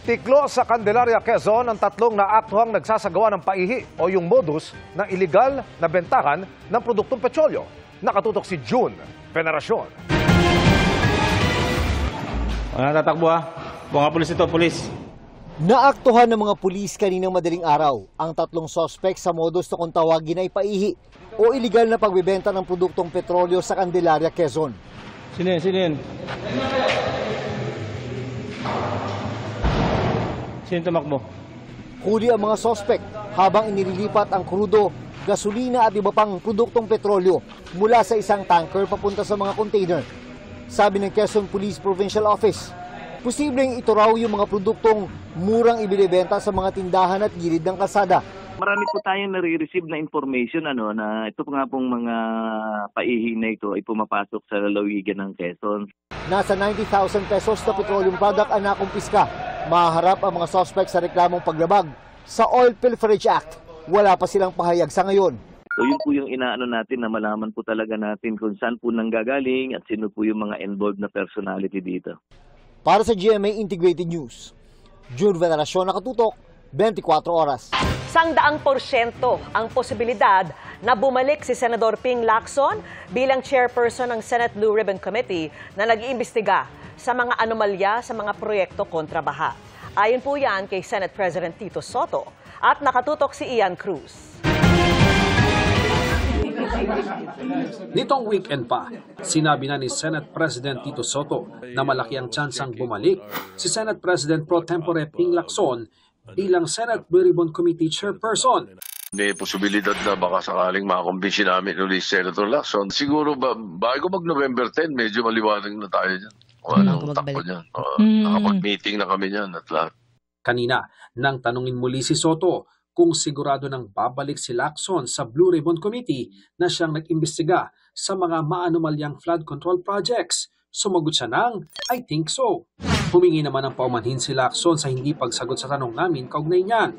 Tiklo sa Candelaria, Quezon ang tatlong naaktuhang nagsasagawa ng paihi o yung modus ng iligal na bentahan ng produktong petrolyo. Nakatutok si June Veneracion. Tatakbo ha. Mga pulis ito, pulis. Naaktuhan ng mga pulis kaninang madaling araw ang tatlong sospek sa modus na kung tawagin ay paihi o iligal na pagbebenta ng produktong petrolyo sa Candelaria, Quezon. Sino yan? Sino yan? Sino tumakbo? Huli ang mga sospek habang inililipat ang krudo, gasolina at iba pang produktong petrolyo mula sa isang tanker papunta sa mga container. Sabi ng Quezon Police Provincial Office, posibleng ito raw yung mga produktong murang ibinibenta sa mga tindahan at gilid ng kalsada. Marami po tayong nare-receive na information na ito nga pong mga paihi na ito ay pumapasok sa lalawigan ng Quezon. Nasa 90,000 pesos na petroleum product ang nakumpiska. Maharap ang mga suspect sa reklamong paglabag sa Oil Pilferage Act. Wala pa silang pahayag sa ngayon. So yun po yung inaano natin na malaman po talaga natin kung saan po nanggagaling at sino po yung mga involved na personality dito. Para sa GMA Integrated News, June Veneracion, nakatutok, 24 oras. 100% ang posibilidad na bumalik si Senador Ping Lacson bilang chairperson ng Senate Blue Ribbon Committee na nag-iimbestiga sa mga anomalya sa mga proyekto kontra baha. Ayon po yan kay Senate President Tito Soto at nakatutok si Ian Cruz. Nitong weekend pa, sinabi na ni Senate President Tito Soto na malaki ang tsansang bumalik si Senate President Pro Tempore Ping Lacson bilang Senate Blue Ribbon Committee Chairperson. May posibilidad na baka sakaling makakumbinsi namin ulit si Senator Lacson. Siguro bago mag-November 10, medyo maliwanag na tayo dyan. Anong takbo niyan? Nakapag-meeting na kami niyan at lahat. Kanina, nang tanungin muli si Soto kung sigurado nang babalik si Lacson sa Blue Ribbon Committee na siyang nag-imbestiga sa mga maanomalyang flood control projects. Sumagot siya ng, I think so. Humingi naman ng paumanhin si Lacson sa hindi pagsagot sa tanong namin kaugnay niyan.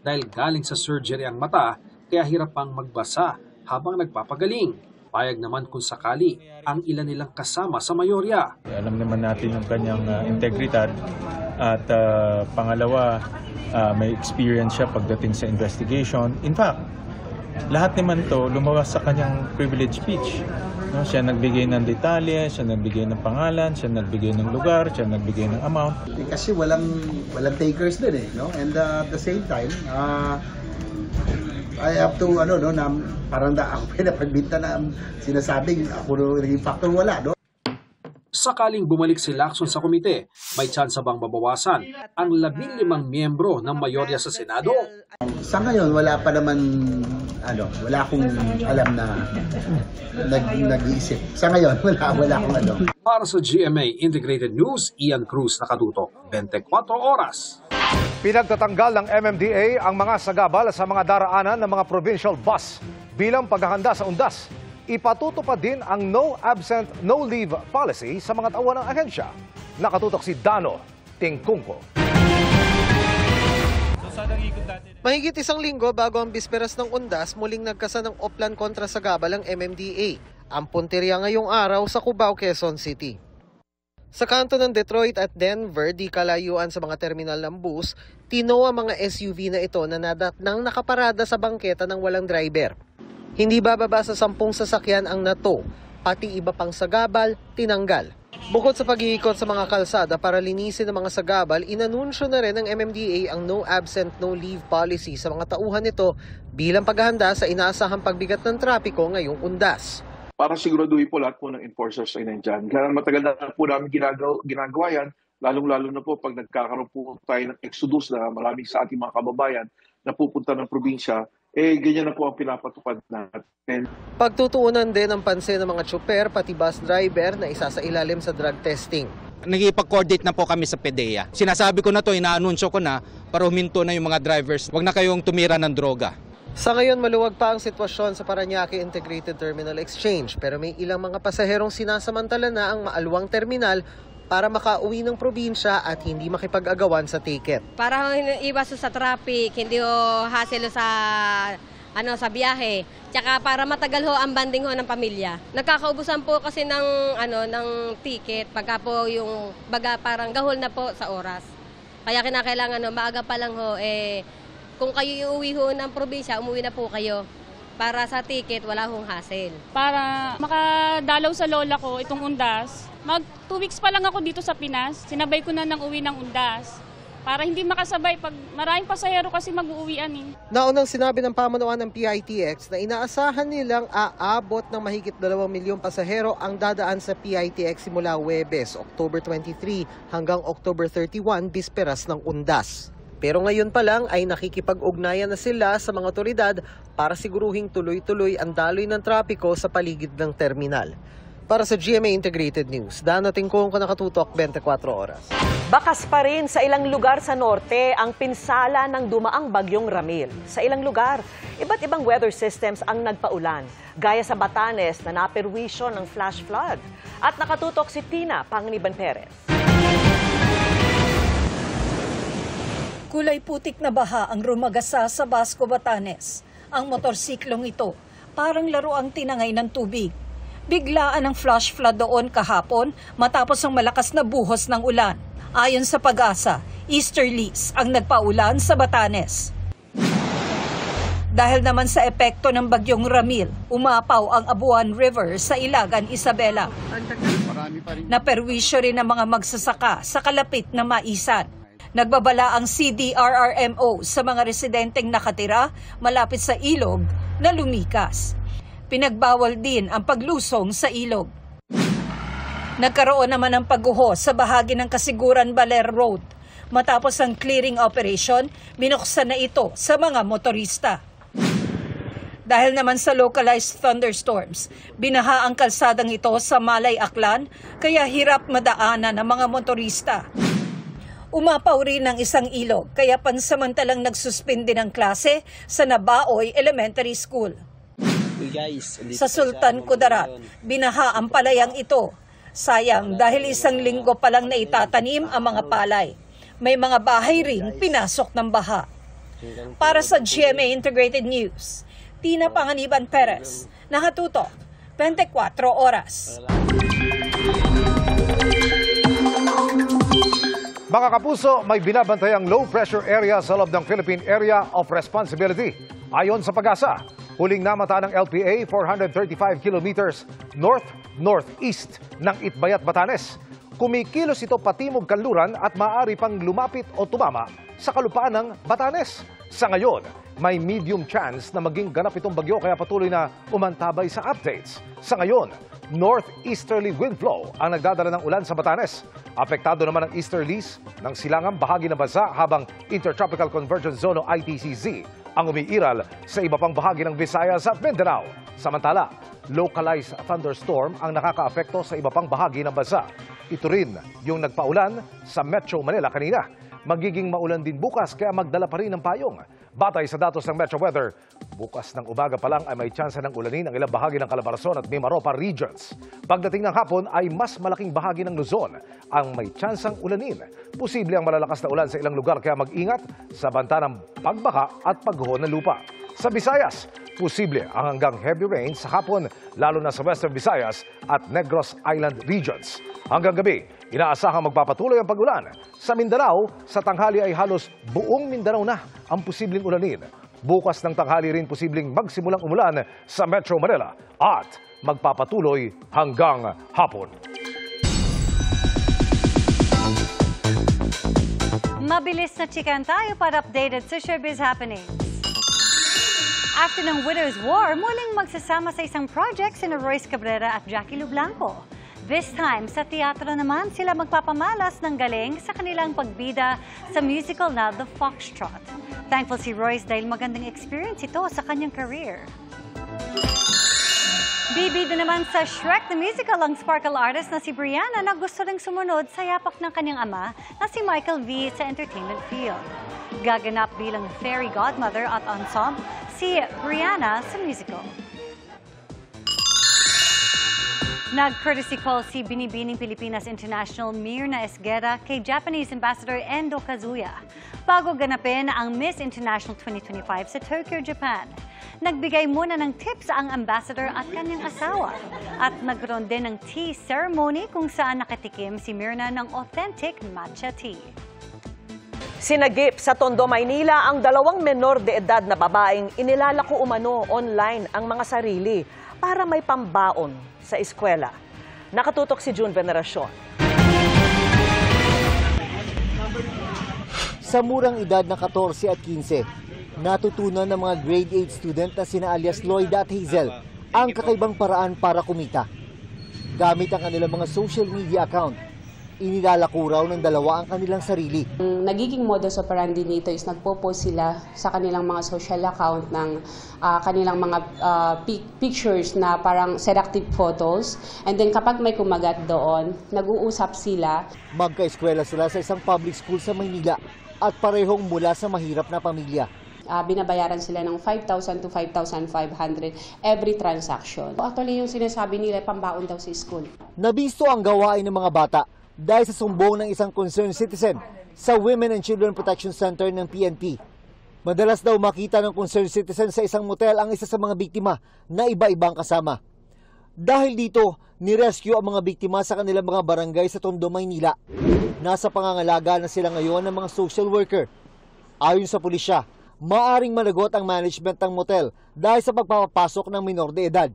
Dahil galing sa surgery ang mata, kaya hirap pang magbasa habang nagpapagaling. Payag naman kung sakali ang ilan nilang kasama sa mayorya. Alam naman natin yung kanyang integridad at pangalawa, may experience siya pagdating sa investigation. In fact, lahat naman to lumawas sa kanyang privilege speech. No, siya nagbigay ng detalye, siya nagbigay ng pangalan, siya nagbigay ng lugar, siya nagbigay ng amount. Kasi walang takers din no? And at the same time, I have to na parang ako pinapagbinta na sinasabing ako rin factor wala, no? Sakaling bumalik si Lacson sa komite, may tsansa bang mabawasan ang 15 miyembro ng mayorya sa Senado? Sa ngayon, wala pa naman, wala akong alam na nag-iisip. Sa ngayon, wala akong Para sa GMA Integrated News, Ian Cruz, nakatutok, 24 oras. Pinagtatanggal ng MMDA ang mga sagabal sa mga daraanan ng mga provincial bus bilang paghahanda sa undas. Ipatutupad din ang no absent, no leave policy sa mga tauhan ng ahensya. Nakatutok si Dano Tingkungko. Mahigit isang linggo bago ang bisperas ng undas, muling nagkasa ng oplan kontra sagabal ang MMDA. Ang punteriya ngayong araw sa Cubao, Quezon City. Sa kanto ng Detroit at Denver, di kalayuan sa mga terminal ng bus, tino ang mga SUV na ito na nadatnang nakaparada sa bangketa ng walang driver. Hindi bababa sa 10 sasakyan ang nato, pati iba pang sagabal, tinanggal. Bukod sa pag-iikot sa mga kalsada para linisin ang mga sagabal, inanunsyo na rin ng MMDA ang no absent, no leave policy sa mga tauhan nito bilang paghahanda sa inaasahang pagbigat ng trapiko ngayong undas. Para siguraduhin po lahat po ng enforcers ay nandyan. Kaya matagal na po namin ginagawa yan, lalong-lalo na po pag nagkakaroon po tayo ng exodus na maraming sa ating mga kababayan na pupunta ng probinsya, ganyan na po ang pinapatupad natin. Pagtutuunan din ang pansin ng mga tsuper pati bus driver na isa sa ilalim sa drug testing. Nagipag-coordinate na po kami sa PDEA. Sinasabi ko na to, inaanunsyo ko na para huminto na yung mga drivers. Huwag na kayong tumira ng droga. Sa ngayon, maluwag pa ang sitwasyon sa Parañaque Integrated Terminal Exchange pero may ilang mga pasaherong sinasamantala na ang maalwang terminal para makauwi ng probinsya at hindi makipag-agawan sa ticket. Para iwas sa traffic, hindi hassle sa biyahe. Tsaka para matagal ho ang banding ho ng pamilya. Nagkakaubusan po kasi ng ticket pagka po yung parang gahol na po sa oras. Kaya kinakailangan maaga pa lang ho, kung kayo iuwi ho ng probinsya, umuwi na po kayo. Para sa ticket, wala hong hassle. Para makadalaw sa lola ko itong undas, 2 weeks pa lang ako dito sa Pinas, sinabay ko na ng uwi ng undas. Para hindi makasabay pag maraming pasahero kasi mag-uuwian eh. Naunang sinabi ng pamunuan ng PITX na inaasahan nilang aabot ng mahigit 2 milyong pasahero ang dadaan sa PITX simula Huwebes, October 23 hanggang October 31, bisperas ng undas. Pero ngayon pa lang ay nakikipag-ugnayan na sila sa mga otoridad para siguruhing tuloy-tuloy ang daloy ng trapiko sa paligid ng terminal. Para sa GMA Integrated News, Dano Tingkong, Nakatutok, 24 Oras. Bakas pa rin sa ilang lugar sa norte ang pinsala ng dumaang bagyong Ramil. Sa ilang lugar, iba't ibang weather systems ang nagpaulan, gaya sa Batanes na naperwisyo ng flash flood. At nakatutok si Tina Panganiban Perez. Kulay putik na baha ang rumagasa sa Basco, Batanes. Ang motorsiklong ito parang laruang tinangay ng tubig. Biglaan ang flash flood doon kahapon matapos ang malakas na buhos ng ulan. Ayon sa Pag-asa, easterlies ang nagpaulan sa Batanes. Dahil naman sa epekto ng bagyong Ramil, umapaw ang Abuan River sa Ilagan, Isabela. Naperwisyo rin ang mga magsasaka sa kalapit na Maisan. Nagbabala ang CDRRMO sa mga residenteng nakatira malapit sa ilog na lumikas. Pinagbawal din ang paglusong sa ilog. Nagkaroon naman ng pagguho sa bahagi ng Kasiguran Baler Road. Matapos ang clearing operation, binuksan na ito sa mga motorista. Dahil naman sa localized thunderstorms, binaha ang kalsadang ito sa Malay Aklan, kaya hirap madaanan ng mga motorista. Umapaw rin ng isang ilog, kaya pansamantalang nagsuspindi ng klase sa Nabaoy Elementary School. Sa Sultan Kudarat, binaha ang palayang ito. Sayang dahil 1 linggo pa lang naitatanim ang mga palay. May mga bahay ring pinasok ng baha. Para sa GMA Integrated News, Tina Panganiban Perez, Nakatutok, 24 Oras. Mga kapuso, may binabantayang low-pressure area sa loob ng Philippine Area of Responsibility. Ayon sa Pag-asa, huling namata ng LPA 435 kilometers north-northeast ng Itbayat, Batanes. Kumikilos ito patimog kanluran at maaari pang lumapit o tumama sa kalupaan ng Batanes. Sa ngayon, may medium chance na maging ganap itong bagyo kaya patuloy na umantabay sa updates. Sa ngayon, northeasterly wind flow ang nagdadala ng ulan sa Batanes. Apektado naman ang easterlies ng silangang bahagi ng bansa habang Intertropical Convergence Zone o ITCZ ang umiiral sa iba pang bahagi ng Visayas at Mindanao. Samantala, localized thunderstorm ang nakakaapekto sa iba pang bahagi ng bansa. Ito rin yung nagpaulan sa Metro Manila kanina. Magiging maulan din bukas kaya magdala pa rin ng payong. Batay sa datos ng Metro Weather, bukas ng umaga pa lang ay may tsansa ng ulanin ang ilang bahagi ng Calabarzon at Mimaropa regions. Pagdating ng hapon ay mas malaking bahagi ng Luzon ang may tsansang ulanin. Posible ang malalakas na ulan sa ilang lugar kaya mag-ingat sa banta ng pagbaka at pagguho ng lupa. Sa Visayas, posible ang hanggang heavy rain sa hapon lalo na sa Western Visayas at Negros Island regions. Hanggang gabi, inaasahang magpapatuloy ang pag-ulan. Sa Mindanao, sa tanghali ay halos buong Mindanao na ang posibleng ulanin. Bukas ng tanghali rin posibleng magsimulang umulan sa Metro Manila at magpapatuloy hanggang hapon. Mabilis na chikan tayo para updated sa showbiz happenings. After ng Widows War, muling magsasama sa isang project sina Royce Cabrera at Jackie Lu Blanco. This time, sa teatro naman, sila magpapamalas ng galing sa kanilang pagbida sa musical na The Foxtrot. Thankful si Royce dahil magandang experience ito sa kanyang career. Bibida naman sa Shrek the Musical ang sparkle artist na si Brianna na gusto ring sumunod sa yapak ng kanyang ama na si Michael V sa entertainment field. Gaganap bilang fairy godmother at ensemble si Brianna sa musical. Nag-courtesy call si Binibining Pilipinas International Mirna Esguerra kay Japanese Ambassador Endo Kazuya bago ganapin ang Miss International 2025 sa Tokyo, Japan. Nagbigay muna ng tips ang ambassador at kanyang asawa at nagkaroon din ng tea ceremony kung saan nakatikim si Mirna ng authentic matcha tea. Sinagip sa Tondo, Maynila ang 2 menor de edad na babaeng inilalako umano online ang mga sarili para may pambaon sa eskwela. Nakatutok si June Veneracion. Sa murang edad na 14 at 15, natutunan ng mga grade 8 student na sina alias Lloyda at Hazel ang kakaibang paraan para kumita. Gamit ang kanilang mga social media account, inilalako raw ng 2 ang kanilang sarili. Nagiging modus operandi nito is nagpo-post sila sa kanilang mga social account ng kanilang mga pictures na parang seductive photos. And then kapag may kumagat doon, nag-uusap sila. Magka-eskwela sila sa isang public school sa Maynila at parehong mula sa mahirap na pamilya. Binabayaran sila ng 5,000 to 5,500 every transaction. Actually, yung sinasabi nila, pambaon daw sa school. Nabisto ang gawain ng mga bata dahil sa sumbong ng isang concerned citizen sa Women and Children Protection Center ng PNP. Madalas daw makita ng concerned citizen sa isang motel ang isa sa mga biktima na iba-ibang kasama. Dahil dito, nirescue ang mga biktima sa kanilang mga barangay sa Tondo, Maynila. Nasa pangangalaga na sila ngayon ng mga social worker. Ayon sa pulisya, maaring managot ang management ng motel dahil sa pagpapapasok ng minor de edad.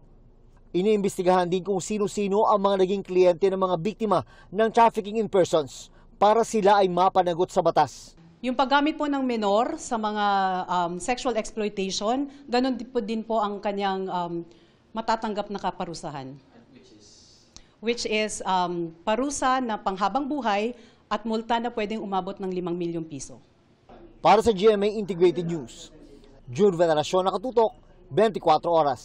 Iniimbestigahan din kung sino-sino ang mga naging kliyente ng mga biktima ng trafficking in persons para sila ay mapanagot sa batas. Yung paggamit po ng minor sa mga sexual exploitation, ganun din po ang kanyang matatanggap na kaparusahan. Which is parusa na panghabang buhay at multa na pwedeng umabot ng 5 milyong piso. Para sa GMA Integrated News, June Veneracion, nakatutok, 24 oras.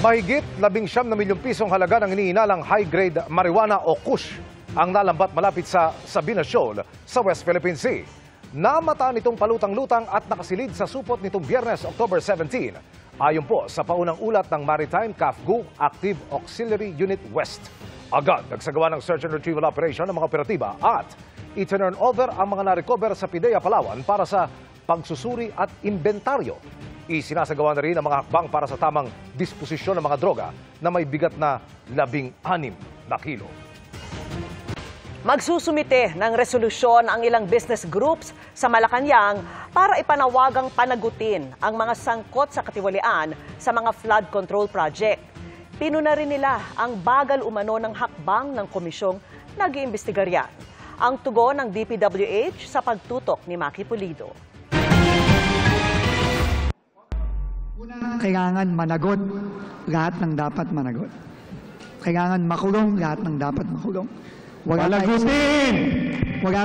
Mahigit 19 na milyong pisong halaga ng iniinalang high-grade marijuana o kush ang nalambat malapit sa Sabina Shoal sa West Philippine Sea. Namataan itong palutang-lutang at nakasilid sa supot nitong Biyernes, October 17. Ayon po sa paunang ulat ng Maritime CAFGU Active Auxiliary Unit West. Agad nagsagawa ng search and retrieval operation ng mga operatiba at i-turn over ang mga na-recover sa PIDEA Palawan para sa pagsusuri at inventaryo. Isinasagawa na rin ang mga hakbang para sa tamang disposisyon ng mga droga na may bigat na 16 na kilo. Magsusumite ng resolusyon ang ilang business groups sa Malacanang para ipanawagang panagutin ang mga sangkot sa katiwalian sa mga flood control project. Pinuna rin nila ang bagal umano ng hakbang ng komisyong nag-iimbestiga riyan. Ang tugon ng DPWH sa pagtutok ni Maki Pulido. Kailangan managot lahat ng dapat managot. Kailangan makulong lahat ng dapat makulong. Wala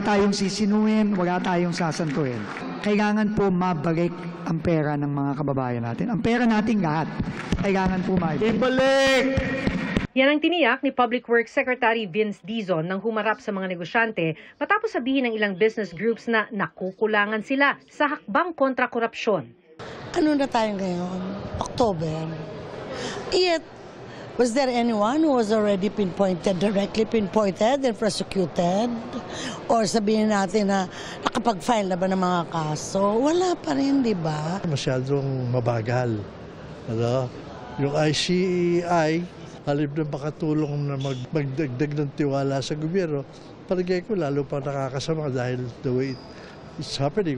tayong sisinuhin, wala tayong sasantuhin. Kailangan po mabalik ang pera ng mga kababayan natin. Ang pera nating lahat, kailangan po ibalik! Yan ang tiniyak ni Public Works Secretary Vince Dizon nang humarap sa mga negosyante matapos sabihin ng ilang business groups na nakukulangan sila sa hakbang kontra korupsyon. Ano na tayo ngayon? October. Yet, was there anyone who was already directly pinpointed and prosecuted? Or sabihin natin na nakapag-file na ba ng mga kaso? Wala pa rin, di ba? Masyadong mabagal. Ano? Yung ICEI, halip na makatulong na magdagdag ng tiwala sa gobyerno, palagay ko lalo pa nakakasama dahil the way it's happening,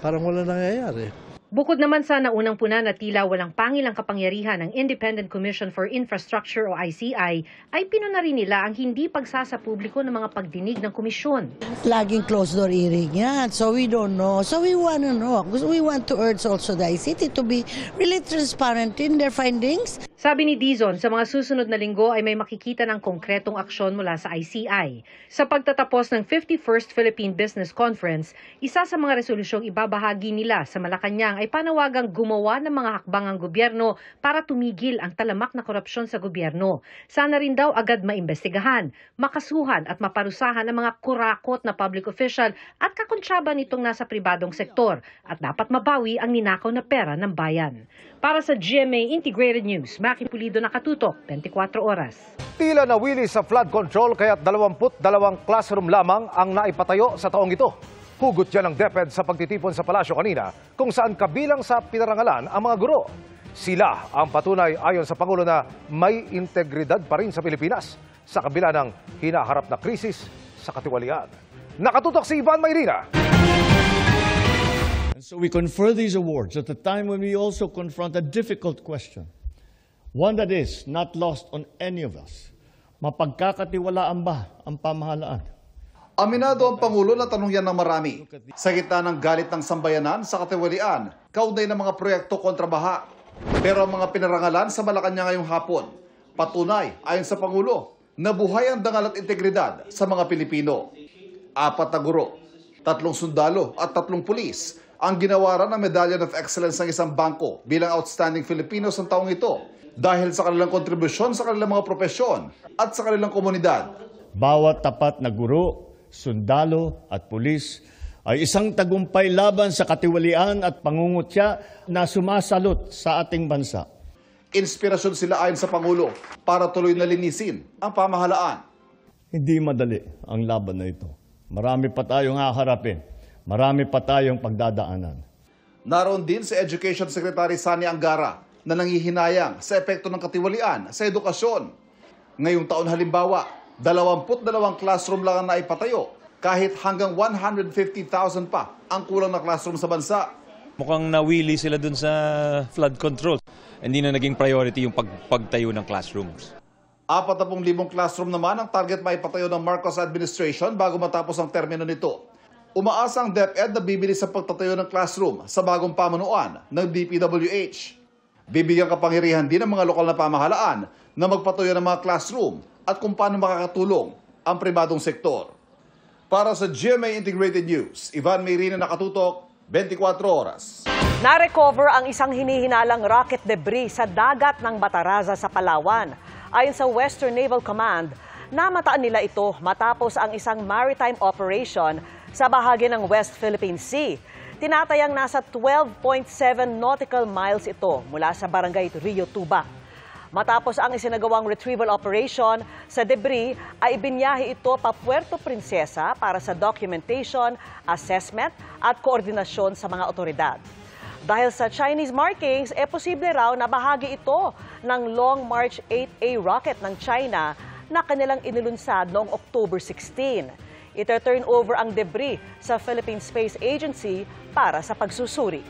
parang wala nangyayari. Bukod naman sa naunang puna na tila walang pangilang kapangyarihan ng Independent Commission for Infrastructure o ICI, ay pinuna rin nila ang hindi pagsasapubliko ng mga pagdinig ng komisyon. Laging closed door hearing yan, so we don't know. So we want to know. We want to urge also the ICT to be really transparent in their findings. Sabi ni Dizon, sa mga susunod na linggo ay may makikita ng konkretong aksyon mula sa ICI. Sa pagtatapos ng 51st Philippine Business Conference, isa sa mga resolusyong ibabahagi nila sa Malacanang ay panawagang gumawa ng mga hakbang ang gobyerno para tumigil ang talamak na korupsyon sa gobyerno. Sana rin daw agad maimbestigahan, makasuhan at maparusahan ang mga kurakot na public official at kakontsaba nitong nasa pribadong sektor at dapat mabawi ang ninakaw na pera ng bayan. Para sa GMA Integrated News, Maki Pulido, nakatutok, 24 oras. Tila nawili sa flood control kaya't 22 classroom lamang ang naipatayo sa taong ito. Hugot yan ng DepEd sa pagtitipon sa palasyo kanina kung saan kabilang sa pinarangalan ang mga guro. Sila ang patunay ayon sa Pangulo na may integridad pa rin sa Pilipinas sa kabila ng hinaharap na krisis sa katiwalian. Nakatutok si Ivan Mayrina. And so we confer these awards at a time when we also confront a difficult question. One that is not lost on any of us. Mapagkakatiwalaan ba ang pamahalaan? Aminado ang Pangulo na tanong yan ng marami. Sa gitna ng galit ng sambayanan sa katiwalian, kaugnay ng mga proyekto kontra baha. Pero ang mga pinarangalan sa Malacanang ngayong hapon, patunay ayon sa Pangulo na buhay ang dangal at integridad sa mga Pilipino. 4 na guro, 3 sundalo at 3 pulis ang ginawaran ng Medallion of Excellence ng isang bangko bilang outstanding Filipinos ng taong ito dahil sa kanilang kontribusyon sa kanilang mga profesyon at sa kanilang komunidad. Bawat tapat na guro, sundalo at pulis ay isang tagumpay laban sa katiwalian at pangungutya na sumasalot sa ating bansa. Inspirasyon sila ayon sa Pangulo para tuloy na linisin ang pamahalaan. Hindi madali ang laban na ito. Marami pa tayong haharapin. Marami pa tayong pagdadaanan. Naroon din si Education Secretary Sani Angara na nangihinayang sa epekto ng katiwalian sa edukasyon. Ngayong taon halimbawa, 22 classroom lang ang naipatayo kahit hanggang 150,000 pa ang kulang na classroom sa bansa. Mukhang nawili sila dun sa flood control. Hindi na naging priority yung pagtayo ng classrooms. 40,000 classroom naman ang target maipatayo ng Marcos administration bago matapos ang termino nito. Umaasa ang DepEd na bibilis ang pagtatayo ng classroom sa bagong pamunuan ng DPWH. Bibigyan kapangyarihan din ng mga lokal na pamahalaan na magpatayo ng mga classroom at kung paano makakatulong ang pribadong sektor. Para sa GMA Integrated News, Ivan Mayrina, nakatutok, 24 oras. Na-recover ang isang hinihinalang rocket debris sa dagat ng Bataraza sa Palawan. Ayon sa Western Naval Command, namataan nila ito matapos ang isang maritime operation sa bahagi ng West Philippine Sea. Tinatayang nasa 12.7 nautical miles ito mula sa barangay Rio Tuba. Matapos ang isinagawang retrieval operation, sa debris ay ibinyahe ito pa Puerto Princesa para sa documentation, assessment at koordinasyon sa mga otoridad. Dahil sa Chinese markings, posible raw na bahagi ito ng Long March 8A rocket ng China na kanilang inilunsad noong October 16. Ito-turn over ang debris sa Philippine Space Agency para sa pagsusuri.